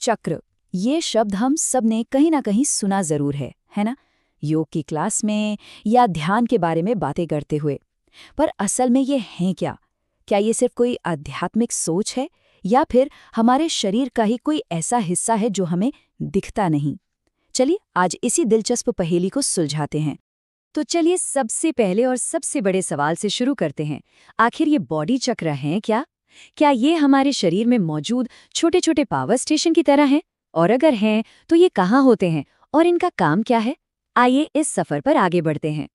चक्र, ये शब्द हम सब ने कहीं ना कहीं सुना जरूर है ना? योग की क्लास में या ध्यान के बारे में बातें करते हुए। पर असल में ये हैं क्या? क्या ये सिर्फ कोई आध्यात्मिक सोच है या फिर हमारे शरीर का ही कोई ऐसा हिस्सा है जो हमें दिखता नहीं? चलिए आज इसी दिलचस्प पहेली को सुलझाते हैं। तो चलिए सबसे पहले और सबसे बड़े सवाल से शुरू करते हैं। आखिर ये बॉडी चक्र हैं क्या? क्या ये हमारे शरीर में मौजूद छोटे छोटे पावर स्टेशन की तरह हैं? और अगर हैं तो ये कहाँ होते हैं और इनका काम क्या है? आइए इस सफर पर आगे बढ़ते हैं।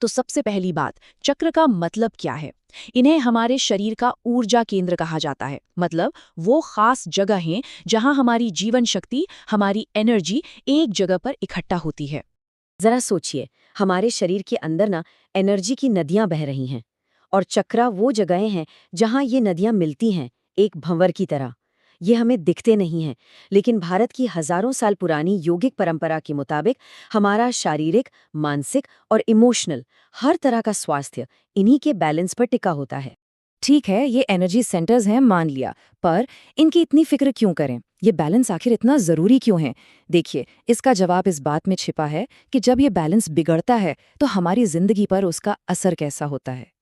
तो सबसे पहली बात, चक्र का मतलब क्या है? इन्हें हमारे शरीर का ऊर्जा केंद्र कहा जाता है। मतलब वो खास जगह हैं जहां हमारी जीवन शक्ति, हमारी एनर्जी एक जगह पर इकट्ठा होती है। जरा सोचिए, हमारे शरीर के अंदर ना एनर्जी की नदियां बह रही हैं और चक्रा वो जगहें हैं जहां ये नदियां मिलती हैं, एक भंवर की तरह। ये हमें दिखते नहीं हैं, लेकिन भारत की हजारों साल पुरानी योगिक परंपरा के मुताबिक हमारा शारीरिक, मानसिक और इमोशनल हर तरह का स्वास्थ्य इन्हीं के बैलेंस पर टिका होता है। ठीक है, ये एनर्जी सेंटर्स हैं, मान लिया, पर इनकी इतनी फिक्र क्यों करें? ये बैलेंस आखिर इतना जरूरी क्यों है? देखिए, इसका जवाब इस बात में छिपा है कि जब ये बैलेंस बिगड़ता है तो हमारी जिंदगी पर उसका असर कैसा होता है।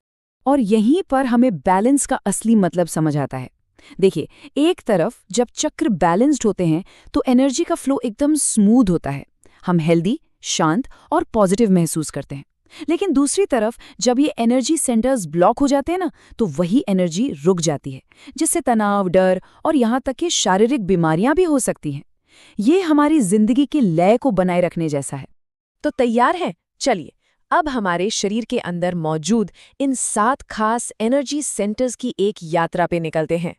और यहीं पर हमें बैलेंस का असली मतलब समझ आता है। देखिए, एक तरफ जब चक्र बैलेंस्ड होते हैं तो एनर्जी का फ्लो एकदम स्मूथ होता है, हम हेल्दी, शांत और पॉजिटिव महसूस करते हैं। लेकिन दूसरी तरफ जब ये एनर्जी सेंटर्स ब्लॉक हो जाते हैं ना, तो वही एनर्जी रुक जाती है, जिससे तनाव, डर और यहाँ तक कि शारीरिक बीमारियां भी हो सकती हैं। ये हमारी जिंदगी के लय को बनाए रखने जैसा है। तो तैयार है? चलिए अब हमारे शरीर के अंदर मौजूद इन 7 खास एनर्जी सेंटर्स की एक यात्रा पे निकलते हैं।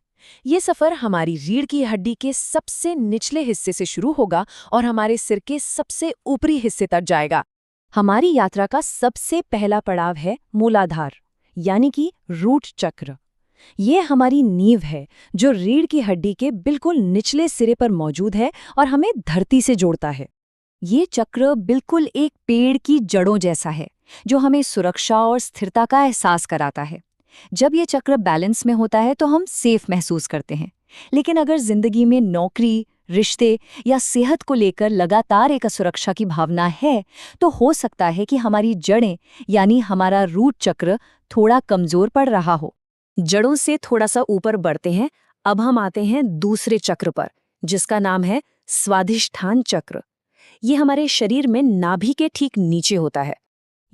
ये सफर हमारी रीढ़ की हड्डी के सबसे निचले हिस्से से शुरू होगा और हमारे सिर के सबसे ऊपरी हिस्से तक जाएगा। हमारी यात्रा का सबसे पहला पड़ाव है मूलाधार, यानी कि रूट चक्र। ये हमारी नींव है जो रीढ़ की हड्डी के बिल्कुल निचले सिरे पर मौजूद है और हमें धरती से जोड़ता है। ये चक्र बिल्कुल एक पेड़ की जड़ों जैसा है जो हमें सुरक्षा और स्थिरता का एहसास कराता है। जब ये चक्र बैलेंस में होता है तो हम सेफ महसूस करते हैं, लेकिन अगर जिंदगी में नौकरी, रिश्ते या सेहत को लेकर लगातार एक असुरक्षा की भावना है तो हो सकता है कि हमारी जड़ें यानी हमारा रूट चक्र थोड़ा कमजोर पड़ रहा हो। जड़ों से थोड़ा सा ऊपर बढ़ते हैं। अब हम आते हैं दूसरे चक्र पर, जिसका नाम है स्वाधिष्ठान चक्र। ये हमारे शरीर में नाभि के ठीक नीचे होता है।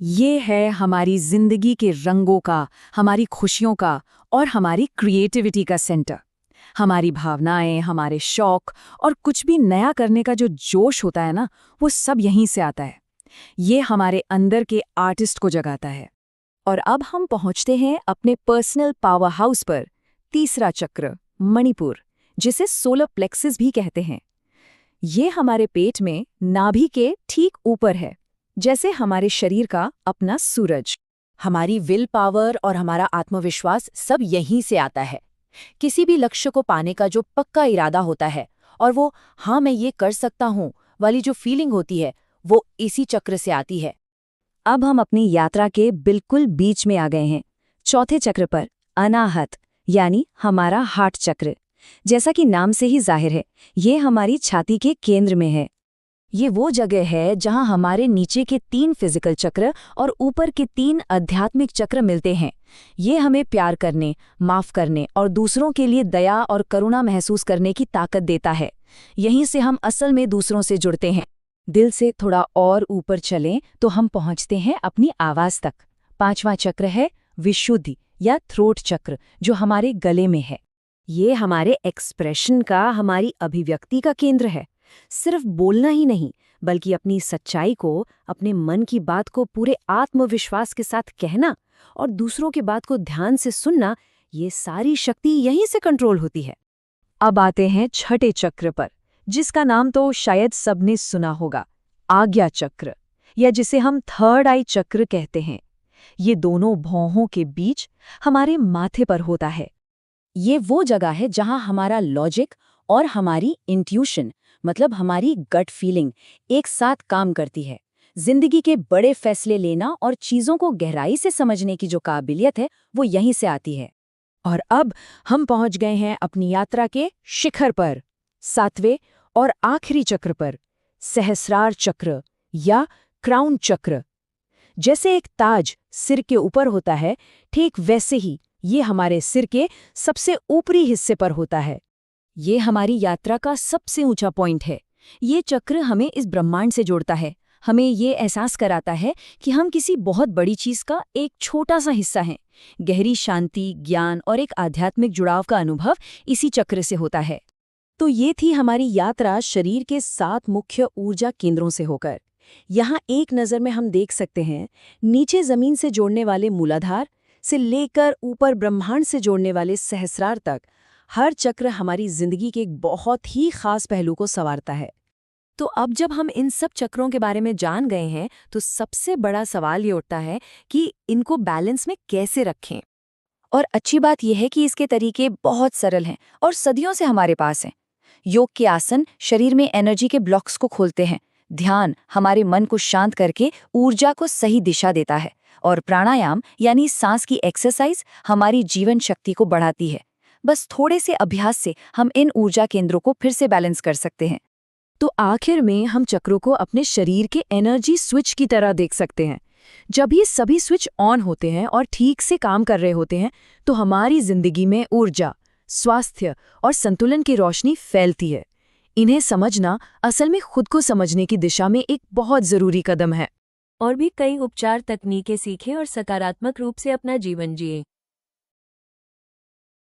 ये है हमारी जिंदगी के रंगों का, हमारी खुशियों का और हमारी क्रिएटिविटी का सेंटर। हमारी भावनाएं, हमारे शौक और कुछ भी नया करने का जो जोश होता है ना, वो सब यहीं से आता है। ये हमारे अंदर के आर्टिस्ट को जगाता है। और अब हम पहुंचते हैं अपने पर्सनल पावर हाउस पर, तीसरा चक्र मणिपुर, जिसे सोलर प्लेक्सिस भी कहते हैं। ये हमारे पेट में नाभि के ठीक ऊपर है, जैसे हमारे शरीर का अपना सूरज। हमारी विल पावर और हमारा आत्मविश्वास सब यहीं से आता है। किसी भी लक्ष्य को पाने का जो पक्का इरादा होता है और वो हाँ मैं ये कर सकता हूँ वाली जो फीलिंग होती है, वो इसी चक्र से आती है। अब हम अपनी यात्रा के बिल्कुल बीच में आ गए हैं, चौथे चक्र पर, अनाहत यानी हमारा हार्ट चक्र। जैसा कि नाम से ही जाहिर है, ये हमारी छाती के केंद्र में है। ये वो जगह है जहां हमारे नीचे के 3 फिजिकल चक्र और ऊपर के 3 आध्यात्मिक चक्र मिलते हैं। ये हमें प्यार करने, माफ करने और दूसरों के लिए दया और करुणा महसूस करने की ताकत देता है। यहीं से हम असल में दूसरों से जुड़ते हैं। दिल से थोड़ा और ऊपर चलें तो हम पहुंचते हैं अपनी आवाज तक। 5वां चक्र है विशुद्धि या थ्रोट चक्र, जो हमारे गले में है। ये हमारे एक्सप्रेशन का, हमारी अभिव्यक्ति का केंद्र है। सिर्फ बोलना ही नहीं, बल्कि अपनी सच्चाई को, अपने मन की बात को पूरे आत्मविश्वास के साथ कहना और दूसरों की बात को ध्यान से सुनना, ये सारी शक्ति यहीं से कंट्रोल होती है। अब आते हैं छठे चक्र पर, जिसका नाम तो शायद सबने सुना होगा, आज्ञा चक्र, या जिसे हम थर्ड आई चक्र कहते हैं। ये दोनों भौहों के बीच हमारे माथे पर होता है। ये वो जगह है जहां हमारा लॉजिक और हमारी इंट्यूशन, मतलब हमारी गट फीलिंग, एक साथ काम करती है। जिंदगी के बड़े फैसले लेना और चीजों को गहराई से समझने की जो काबिलियत है, वो यहीं से आती है। और अब हम पहुंच गए हैं अपनी यात्रा के शिखर पर, 7वें और आखिरी चक्र पर सहस्रार चक्र या क्राउन चक्र। जैसे एक ताज सिर के ऊपर होता है, ठीक वैसे ही ये हमारे सिर के सबसे ऊपरी हिस्से पर होता है। ये हमारी यात्रा का सबसे ऊंचा पॉइंट है। ये चक्र हमें इस ब्रह्मांड से जोड़ता है, हमें ये एहसास कराता है कि हम किसी बहुत बड़ी चीज का एक छोटा सा हिस्सा हैं। गहरी शांति, ज्ञान और एक आध्यात्मिक जुड़ाव का अनुभव इसी चक्र से होता है। तो ये थी हमारी यात्रा शरीर के 7 मुख्य ऊर्जा केंद्रों से होकर। यहाँ एक नज़र में हम देख सकते हैं, नीचे जमीन से जोड़ने वाले मूलाधार से लेकर ऊपर ब्रह्मांड से जोड़ने वाले सहस्रार तक, हर चक्र हमारी जिंदगी के एक बहुत ही खास पहलू को संवारता है। तो अब जब हम इन सब चक्रों के बारे में जान गए हैं, तो सबसे बड़ा सवाल ये उठता है कि इनको बैलेंस में कैसे रखें। और अच्छी बात यह है कि इसके तरीके बहुत सरल हैं और सदियों से हमारे पास हैं। योग के आसन शरीर में एनर्जी के ब्लॉक्स को खोलते हैं, ध्यान हमारे मन को शांत करके ऊर्जा को सही दिशा देता है, और प्राणायाम यानी सांस की एक्सरसाइज हमारी जीवन शक्ति को बढ़ाती है। बस थोड़े से अभ्यास से हम इन ऊर्जा केंद्रों को फिर से बैलेंस कर सकते हैं। तो आखिर में हम चक्रों को अपने शरीर के एनर्जी स्विच की तरह देख सकते हैं। जब ये सभी स्विच ऑन होते हैं और ठीक से काम कर रहे होते हैं, तो हमारी जिंदगी में ऊर्जा, स्वास्थ्य और संतुलन की रोशनी फैलती है। इन्हें समझना असल में खुद को समझने की दिशा में एक बहुत जरूरी कदम है। और भी कई उपचार तकनीकें सीखें और सकारात्मक रूप से अपना जीवन जिए।